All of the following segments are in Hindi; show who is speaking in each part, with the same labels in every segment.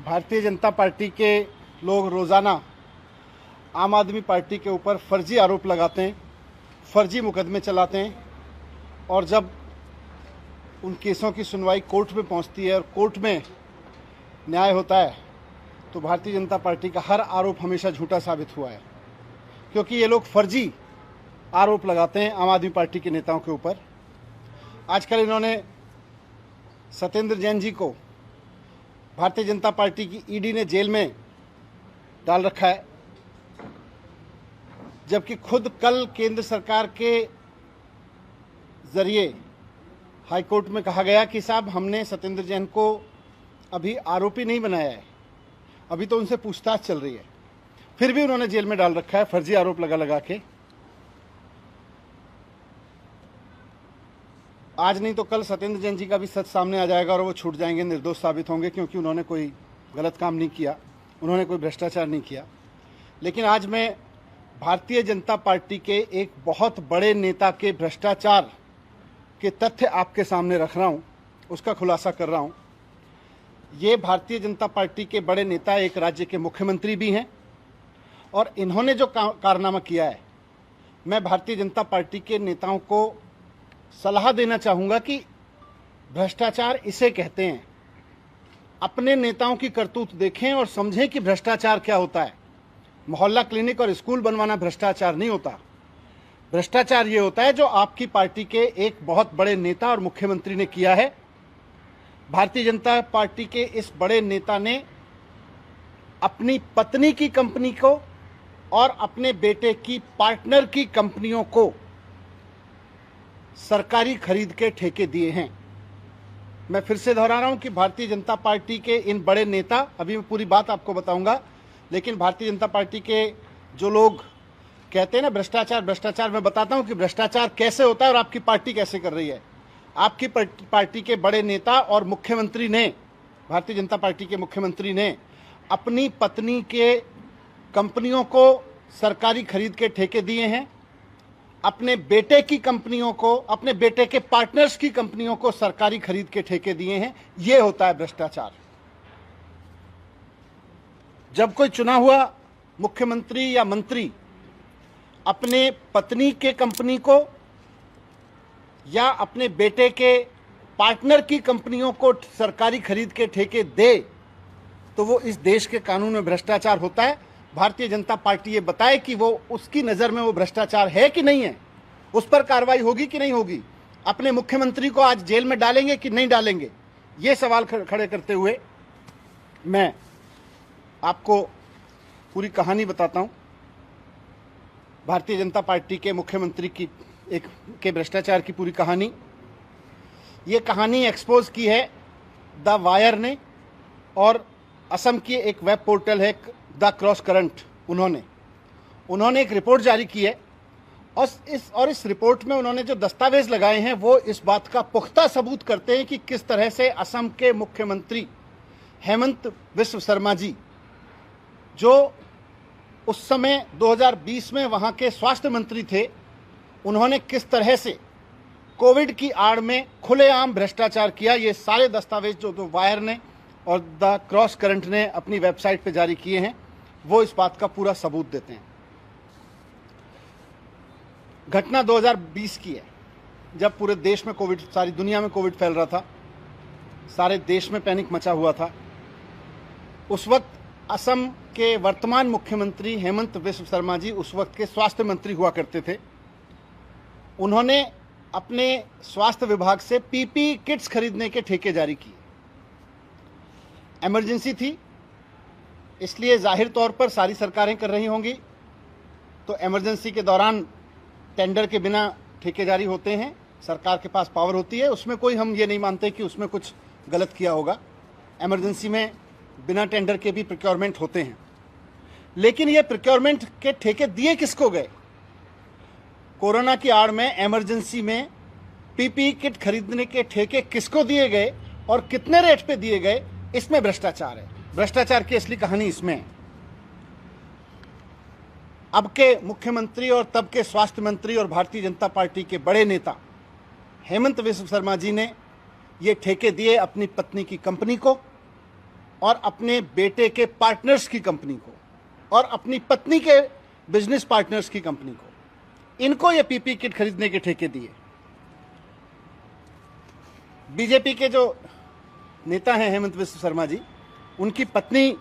Speaker 1: भारतीय जनता पार्टी के लोग रोज़ाना आम आदमी पार्टी के ऊपर फर्जी आरोप लगाते हैं, फर्जी मुकदमे चलाते हैं और जब उन केसों की सुनवाई कोर्ट में पहुंचती है और कोर्ट में न्याय होता है तो भारतीय जनता पार्टी का हर आरोप हमेशा झूठा साबित हुआ है, क्योंकि ये लोग फर्जी आरोप लगाते हैं आम आदमी पार्टी के नेताओं के ऊपर। आजकल इन्होंने सत्येंद्र जैन जी को भारतीय जनता पार्टी की ईडी ने जेल में डाल रखा है, जबकि खुद कल केंद्र सरकार के जरिए हाईकोर्ट में कहा गया कि साहब हमने सत्येंद्र जैन को अभी आरोपी नहीं बनाया है, अभी तो उनसे पूछताछ चल रही है, फिर भी उन्होंने जेल में डाल रखा है फर्जी आरोप लगा के। आज नहीं तो कल सत्येंद्र जैन जी का भी सच सामने आ जाएगा और वो छूट जाएंगे, निर्दोष साबित होंगे, क्योंकि उन्होंने कोई गलत काम नहीं किया, उन्होंने कोई भ्रष्टाचार नहीं किया। लेकिन आज मैं भारतीय जनता पार्टी के एक बहुत बड़े नेता के भ्रष्टाचार के तथ्य आपके सामने रख रहा हूँ, उसका खुलासा कर रहा हूँ। ये भारतीय जनता पार्टी के बड़े नेता एक राज्य के मुख्यमंत्री भी हैं और इन्होंने जो कारनामा किया है, मैं भारतीय जनता पार्टी के नेताओं को सलाह देना चाहूँगा कि भ्रष्टाचार इसे कहते हैं। अपने नेताओं की करतूत देखें और समझें कि भ्रष्टाचार क्या होता है। मोहल्ला क्लिनिक और स्कूल बनवाना भ्रष्टाचार नहीं होता। भ्रष्टाचार ये होता है जो आपकी पार्टी के एक बहुत बड़े नेता और मुख्यमंत्री ने किया है। भारतीय जनता पार्टी के इस बड़े नेता ने अपनी पत्नी की कंपनी को और अपने बेटे की पार्टनर की कंपनियों को सरकारी खरीद के ठेके दिए हैं। मैं फिर से दोहरा रहा हूं कि भारतीय जनता पार्टी के इन बड़े नेता, अभी मैं पूरी बात आपको बताऊंगा, लेकिन भारतीय जनता पार्टी के जो लोग कहते हैं ना भ्रष्टाचार भ्रष्टाचार, मैं बताता हूं कि भ्रष्टाचार कैसे होता है और आपकी पार्टी कैसे कर रही है। आपकी पार्टी के बड़े नेता और मुख्यमंत्री ने, भारतीय जनता पार्टी के मुख्यमंत्री ने अपनी पत्नी के कंपनियों को सरकारी खरीद के ठेके दिए हैं, अपने बेटे की कंपनियों को, अपने बेटे के पार्टनर्स की कंपनियों को सरकारी खरीद के ठेके दिए हैं। यह होता है भ्रष्टाचार। जब कोई चुना हुआ मुख्यमंत्री या मंत्री अपने पत्नी के कंपनी को या अपने बेटे के पार्टनर की कंपनियों को सरकारी खरीद के ठेके दे तो वो इस देश के कानून में भ्रष्टाचार होता है। भारतीय जनता पार्टी ये बताए कि वो उसकी नज़र में वो भ्रष्टाचार है कि नहीं है, उस पर कार्रवाई होगी कि नहीं होगी। अपने मुख्यमंत्री को आज जेल में डालेंगे कि नहीं डालेंगे, ये सवाल खड़े करते हुए मैं आपको पूरी कहानी बताता हूँ। भारतीय जनता पार्टी के मुख्यमंत्री की के भ्रष्टाचार की पूरी कहानी, ये कहानी एक्सपोज की है द वायर ने और असम की एक वेब पोर्टल है द क्रॉस करंट, उन्होंने एक रिपोर्ट जारी की है और इस रिपोर्ट में उन्होंने जो दस्तावेज लगाए हैं वो इस बात का पुख्ता सबूत करते हैं कि किस तरह से असम के मुख्यमंत्री हेमंत बिस्व शर्मा जी, जो उस समय 2020 में वहां के स्वास्थ्य मंत्री थे, उन्होंने किस तरह से कोविड की आड़ में खुलेआम भ्रष्टाचार किया। ये सारे दस्तावेज जो वायर ने और द क्रॉस करंट ने अपनी वेबसाइट पे जारी किए हैं वो इस बात का पूरा सबूत देते हैं। घटना 2020 की है, जब पूरे देश में कोविड, सारी दुनिया में कोविड फैल रहा था, सारे देश में पैनिक मचा हुआ था। उस वक्त असम के वर्तमान मुख्यमंत्री हेमंत बिस्व शर्मा जी उस वक्त के स्वास्थ्य मंत्री हुआ करते थे। उन्होंने अपने स्वास्थ्य विभाग से पीपी किट्स खरीदने के ठेके जारी किए। इमरजेंसी थी, इसलिए जाहिर तौर पर सारी सरकारें कर रही होंगी, तो इमरजेंसी के दौरान टेंडर के बिना ठेके जारी होते हैं, सरकार के पास पावर होती है, उसमें कोई हम ये नहीं मानते कि उसमें कुछ गलत किया होगा। इमरजेंसी में बिना टेंडर के भी प्रोक्योरमेंट होते हैं। लेकिन ये प्रोक्योरमेंट के ठेके दिए किसको गए? कोरोना की आड़ में इमरजेंसी में पीपीई किट खरीदने के ठेके किसको दिए गए और कितने रेट पे दिए गए, इसमें भ्रष्टाचार है। भ्रष्टाचार की असली कहानी इसमें है। अब के मुख्यमंत्री और तब के स्वास्थ्य मंत्री और भारतीय जनता पार्टी के बड़े नेता हेमंत बिस्व शर्मा जी ने ये ठेके दिए अपनी पत्नी की कंपनी को और अपने बेटे के पार्टनर्स की कंपनी को और अपनी पत्नी के बिजनेस पार्टनर्स की कंपनी को, इनको ये पीपी किट खरीदने के ठेके दिए। बीजेपी के जो नेता हैं हेमंत बिस्व शर्मा जी, उनकी पत्नी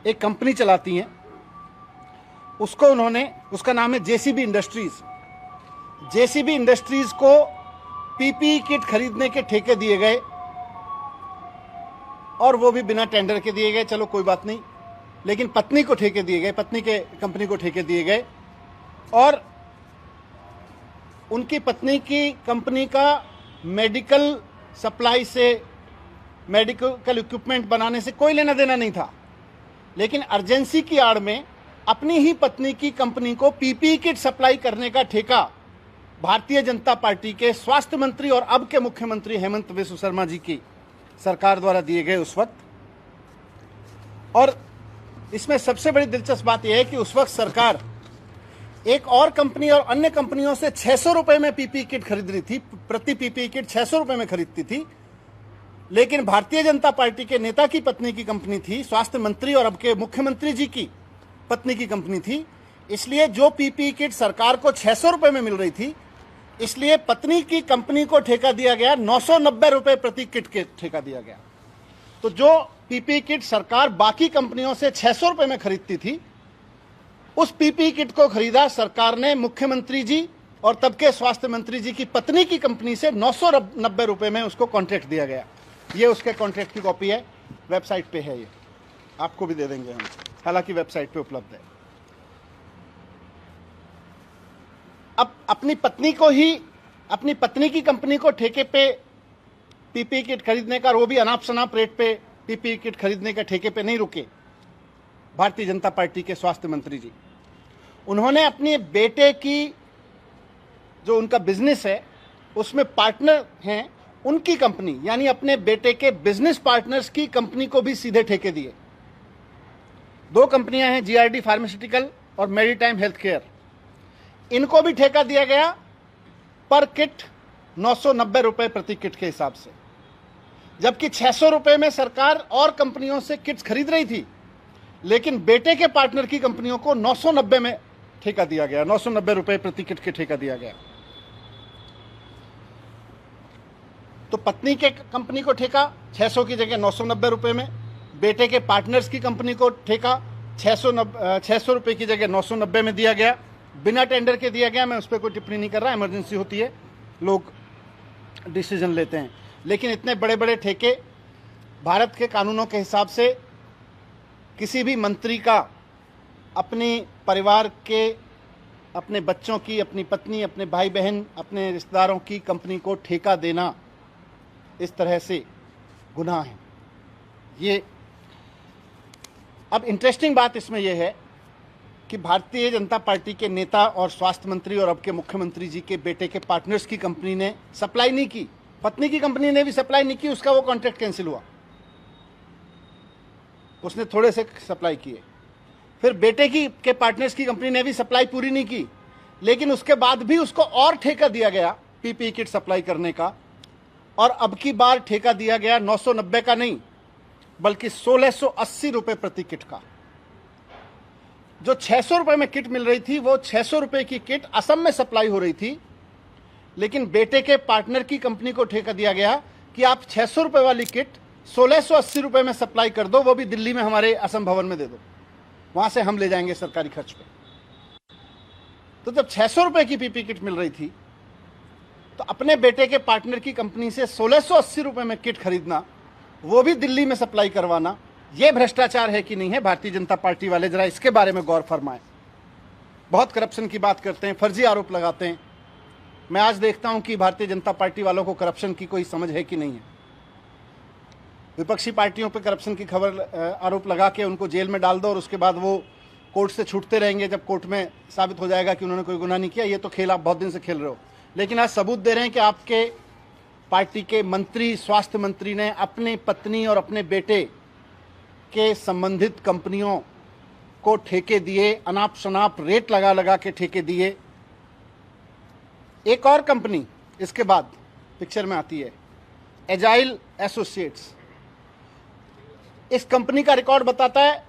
Speaker 1: एक कंपनी चलाती हैं, उसका नाम है जेसीबी इंडस्ट्रीज। जेसीबी इंडस्ट्रीज को पीपी किट खरीदने के ठेके दिए गए और वो भी बिना टेंडर के दिए गए, चलो कोई बात नहीं, लेकिन पत्नी को ठेके दिए गए, पत्नी के कंपनी को ठेके दिए गए और उनकी पत्नी की कंपनी का मेडिकल सप्लाई से, मेडिकल इक्विपमेंट बनाने से कोई लेना देना नहीं था, लेकिन अर्जेंसी की आड़ में अपनी ही पत्नी की कंपनी को पीपी किट सप्लाई करने का ठेका भारतीय जनता पार्टी के स्वास्थ्य मंत्री और अब के मुख्यमंत्री हेमंत बिस्व शर्मा जी की सरकार द्वारा दिए गए उस वक्त। और इसमें सबसे बड़ी दिलचस्प बात यह है कि उस वक्त सरकार एक और कंपनी और अन्य कंपनियों से 600 रुपए में पीपी किट खरीद रही थी, प्रति पीपी किट 600 रुपए में खरीदती थी, लेकिन भारतीय जनता पार्टी के नेता की पत्नी की कंपनी थी, स्वास्थ्य मंत्री और अब के मुख्यमंत्री जी की पत्नी की कंपनी थी, इसलिए जो पीपी किट सरकार को 600 रुपए में मिल रही थी, इसलिए पत्नी की कंपनी को ठेका दिया गया 990 रुपए प्रति किट के ठेका दिया गया। तो जो पीपी किट सरकार बाकी कंपनियों से 600 रुपए में खरीदती थी, उस पीपी किट को खरीदा सरकार ने मुख्यमंत्री जी और तब के स्वास्थ्य मंत्री जी की पत्नी की कंपनी से 990 रुपए में उसको कॉन्ट्रैक्ट दिया गया। ये उसके कॉन्ट्रैक्ट की कॉपी है, वेबसाइट पे है, ये आपको भी दे देंगे हम, हालांकि वेबसाइट पे उपलब्ध है। अब अपनी पत्नी की कंपनी को ठेके पे पीपी किट खरीदने का, और वो भी अनाप शनाप रेट पे पीपी किट खरीदने के ठेके पे नहीं रुके भारतीय जनता पार्टी के स्वास्थ्य मंत्री जी। उन्होंने अपने बेटे की जो उनका बिजनेस है उसमें पार्टनर हैं, उनकी कंपनी यानी अपने बेटे के बिजनेस पार्टनर्स की कंपनी को भी सीधे ठेके दिए। दो कंपनियां हैं, जीआरडी फार्मास्यूटिकल और मेरीटाइम हेल्थ केयर, इनको भी ठेका दिया गया पर किट 990 रुपए प्रति किट के हिसाब से, जबकि 600 रुपए में सरकार और कंपनियों से किट्स खरीद रही थी, लेकिन बेटे के पार्टनर की कंपनियों को 990 में ठेका दिया गया, 990 रुपए प्रति किट के ठेका दिया गया। तो पत्नी के कंपनी को ठेका 600 की जगह 990 रुपए में, बेटे के पार्टनर्स की कंपनी को ठेका 600 रुपए की जगह 990 में दिया गया, बिना टेंडर के दिया गया। मैं उस पर कोई टिप्पणी नहीं कर रहा, इमरजेंसी होती है, लोग डिसीजन लेते हैं, लेकिन इतने बड़े बड़े ठेके भारत के कानूनों के हिसाब से किसी भी मंत्री का अपने परिवार के, अपने बच्चों की, अपनी पत्नी, अपने भाई बहन, अपने रिश्तेदारों की कंपनी को ठेका देना इस तरह से गुनाह है। ये अब इंटरेस्टिंग बात इसमें यह है कि भारतीय जनता पार्टी के नेता और स्वास्थ्य मंत्री और अब के मुख्यमंत्री जी के बेटे के पार्टनर्स की कंपनी ने सप्लाई नहीं की, पत्नी की कंपनी ने भी सप्लाई नहीं की, उसका वो कॉन्ट्रैक्ट कैंसिल हुआ, उसने थोड़े से सप्लाई किए। फिर बेटे के पार्टनर्स की कंपनी ने भी सप्लाई पूरी नहीं की, लेकिन उसके बाद भी उसको और ठेका दिया गया पीपी किट सप्लाई करने का, और अब की बार ठेका दिया गया 990 का नहीं बल्कि 1680 रुपए प्रति किट का। जो 600 रुपए में किट मिल रही थी, वो 600 रुपए की किट असम में सप्लाई हो रही थी, लेकिन बेटे के पार्टनर की कंपनी को ठेका दिया गया कि आप 600 रुपए वाली किट 1680 रुपए में सप्लाई कर दो, वो भी दिल्ली में हमारे असम भवन में दे दो, वहां से हम ले जाएंगे सरकारी खर्च पे। तो जब 600 रुपए की पीपी किट मिल रही थी, तो अपने बेटे के पार्टनर की कंपनी से 1680 रुपए में किट खरीदना, वो भी दिल्ली में सप्लाई करवाना, ये भ्रष्टाचार है कि नहीं है? भारतीय जनता पार्टी वाले जरा इसके बारे में गौर फरमाएं। बहुत करप्शन की बात करते हैं, फर्जी आरोप लगाते हैं। मैं आज देखता हूं कि भारतीय जनता पार्टी वालों को करप्शन की कोई समझ है कि नहीं है। विपक्षी पार्टियों पर करप्शन की खबर आरोप लगा के उनको जेल में डाल दो और उसके बाद वो कोर्ट से छूटते रहेंगे जब कोर्ट में साबित हो जाएगा कि उन्होंने कोई गुनाह नहीं किया। ये तो खेल आप बहुत दिन से खेल रहे हो, लेकिन आज सबूत दे रहे हैं कि आपके पार्टी के मंत्री, स्वास्थ्य मंत्री ने अपनी पत्नी और अपने बेटे के संबंधित कंपनियों को ठेके दिए, अनाप शनाप रेट लगा लगा के ठेके दिए। एक और कंपनी इसके बाद पिक्चर में आती है, एजाइल एसोसिएट्स। इस कंपनी का रिकॉर्ड बताता है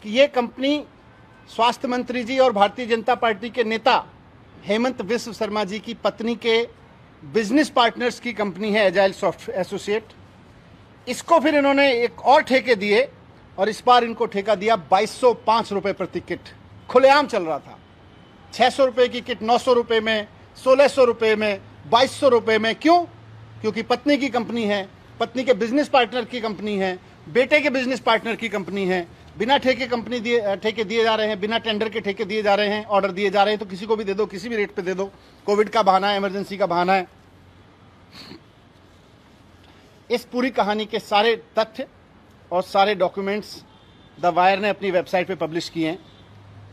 Speaker 1: कि ये कंपनी स्वास्थ्य मंत्री जी और भारतीय जनता पार्टी के नेता हेमंत विश्व शर्मा जी की पत्नी के बिजनेस पार्टनर्स की कंपनी है एजाइल सॉफ्ट एसोसिएट। इसको फिर इन्होंने एक और ठेके दिए और इस बार इनको ठेका दिया 2205 रुपये प्रति किट। खुलेआम चल रहा था। 600 रुपये की किट 900 रुपये में, 1600 रुपये में, 2200 रुपये में। क्यों? क्योंकि पत्नी की कंपनी है, पत्नी के बिजनेस पार्टनर की कंपनी है, बेटे के बिजनेस पार्टनर की कंपनी है। बिना ठेके ठेके दिए जा रहे हैं, बिना टेंडर के ठेके दिए जा रहे हैं, ऑर्डर दिए जा रहे हैं। तो किसी को भी दे दो, किसी भी रेट पे दे दो। कोविड का बहाना है, इमरजेंसी का बहाना है। इस पूरी कहानी के सारे तथ्य और सारे डॉक्यूमेंट्स द वायर ने अपनी वेबसाइट पे पब्लिश किए हैं।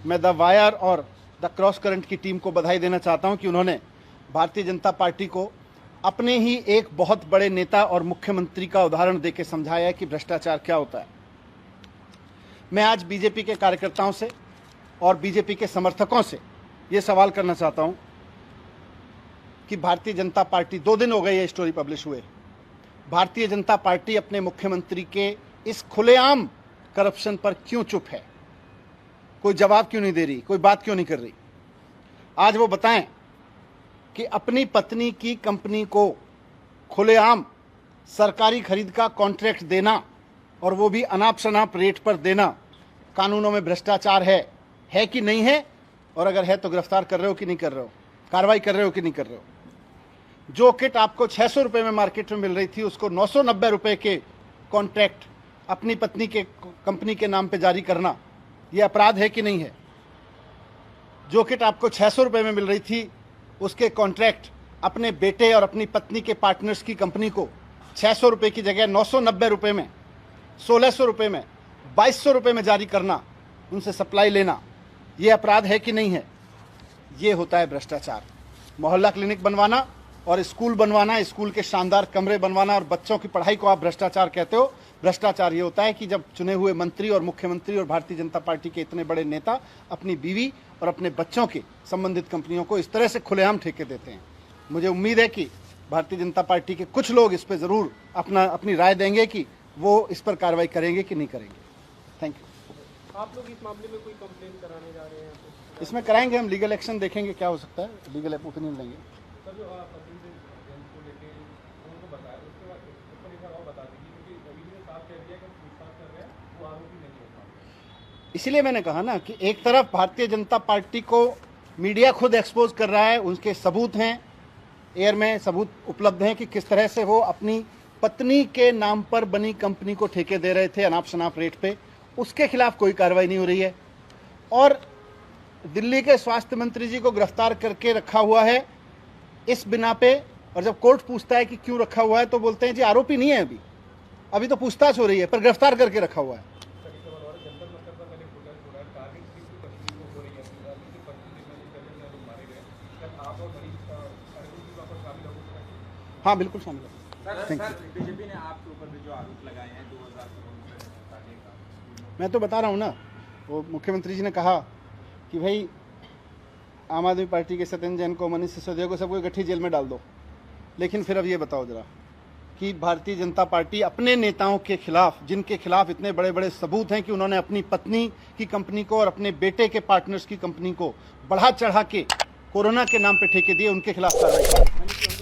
Speaker 1: मैं द वायर और द क्रॉस करंट की टीम को बधाई देना चाहता हूं कि उन्होंने भारतीय जनता पार्टी को अपने ही एक बहुत बड़े नेता और मुख्यमंत्री का उदाहरण देकर समझाया है कि भ्रष्टाचार क्या होता है। मैं आज बीजेपी के कार्यकर्ताओं से और बीजेपी के समर्थकों से ये सवाल करना चाहता हूं कि भारतीय जनता पार्टी, 2 दिन हो गए ये स्टोरी पब्लिश हुए, भारतीय जनता पार्टी अपने मुख्यमंत्री के इस खुलेआम करप्शन पर क्यों चुप है? कोई जवाब क्यों नहीं दे रही? कोई बात क्यों नहीं कर रही? आज वो बताएं कि अपनी पत्नी की कंपनी को खुलेआम सरकारी खरीद का कॉन्ट्रैक्ट देना और वो भी अनाप शनाप रेट पर देना कानूनों में भ्रष्टाचार है कि नहीं है? और अगर है तो गिरफ्तार कर रहे हो कि नहीं कर रहे हो? कार्रवाई कर रहे हो कि नहीं कर रहे हो? जो किट आपको 600 रुपये में मार्केट में मिल रही थी, उसको 990 रुपये के कॉन्ट्रैक्ट अपनी पत्नी के कंपनी के नाम पे जारी करना, ये अपराध है कि नहीं है? जो किट आपको 600 रुपये में मिल रही थी, उसके कॉन्ट्रैक्ट अपने बेटे और अपनी पत्नी के पार्टनर्स की कंपनी को 600 रुपये की जगह 990 रुपये में, 1600 रुपये में, 2200 रुपये में जारी करना, उनसे सप्लाई लेना, ये अपराध है कि नहीं है? ये होता है भ्रष्टाचार। मोहल्ला क्लिनिक बनवाना और स्कूल बनवाना, स्कूल के शानदार कमरे बनवाना और बच्चों की पढ़ाई को आप भ्रष्टाचार कहते हो। भ्रष्टाचार ये होता है कि जब चुने हुए मंत्री और मुख्यमंत्री और भारतीय जनता पार्टी के इतने बड़े नेता अपनी बीवी और अपने बच्चों के संबंधित कंपनियों को इस तरह से खुलेआम ठेके देते हैं। मुझे उम्मीद है कि भारतीय जनता पार्टी के कुछ लोग इस पर ज़रूर अपनी राय देंगे कि वो इस पर कार्रवाई करेंगे कि नहीं करेंगे। Thank you.
Speaker 2: आप लोग इस मामले में कोई कंप्लेन कराने जा रहे हैं?
Speaker 1: इसमें कराएंगे हम, लीगल एक्शन देखेंगे क्या हो सकता है, लीगल ओपिनियन लेंगे।
Speaker 2: सर, जो पत्नी से को लेके उनको बताया, उसके बाद उसको एक बार और बता दीजिए, क्योंकि अभी ने साफ कह दिया कि पूछताछ कर रहे हैं, वो आरोपी नहीं होता।
Speaker 1: इसीलिए मैंने कहा ना कि एक तरफ भारतीय जनता पार्टी को मीडिया खुद एक्सपोज कर रहा है, उनके सबूत हैं, एयर में सबूत उपलब्ध हैं कि किस तरह से वो अपनी पत्नी के नाम पर बनी कंपनी को ठेके दे रहे थे अनाप शनाप रेट पे। उसके खिलाफ कोई कार्रवाई नहीं हो रही है और दिल्ली के स्वास्थ्य मंत्री जी को गिरफ्तार करके रखा हुआ है इस बिना पे। और जब कोर्ट पूछता है कि क्यों रखा हुआ है तो बोलते हैं जी आरोपी नहीं है, अभी तो पूछताछ हो रही है, पर गिरफ्तार करके रखा हुआ है। हाँ बिल्कुल शामिल है।
Speaker 3: बीजेपी ने आपके ऊपर भी जो आरोप लगाए हैं 2000 करोड़ का,
Speaker 1: मैं तो बता रहा हूँ ना, वो मुख्यमंत्री जी ने कहा कि भाई आम आदमी पार्टी के सत्येंद्र जैन को, मनीष सिसोदिया को, सबको गट्ठी जेल में डाल दो। लेकिन फिर अब ये बताओ जरा कि भारतीय जनता पार्टी अपने नेताओं के खिलाफ, जिनके खिलाफ इतने बड़े बड़े सबूत हैं कि उन्होंने अपनी पत्नी की कंपनी को और अपने बेटे के पार्टनर्स की कंपनी को बढ़ा चढ़ा के कोरोना के नाम पे ठेके दिए, उनके खिलाफ कार्रवाई करें।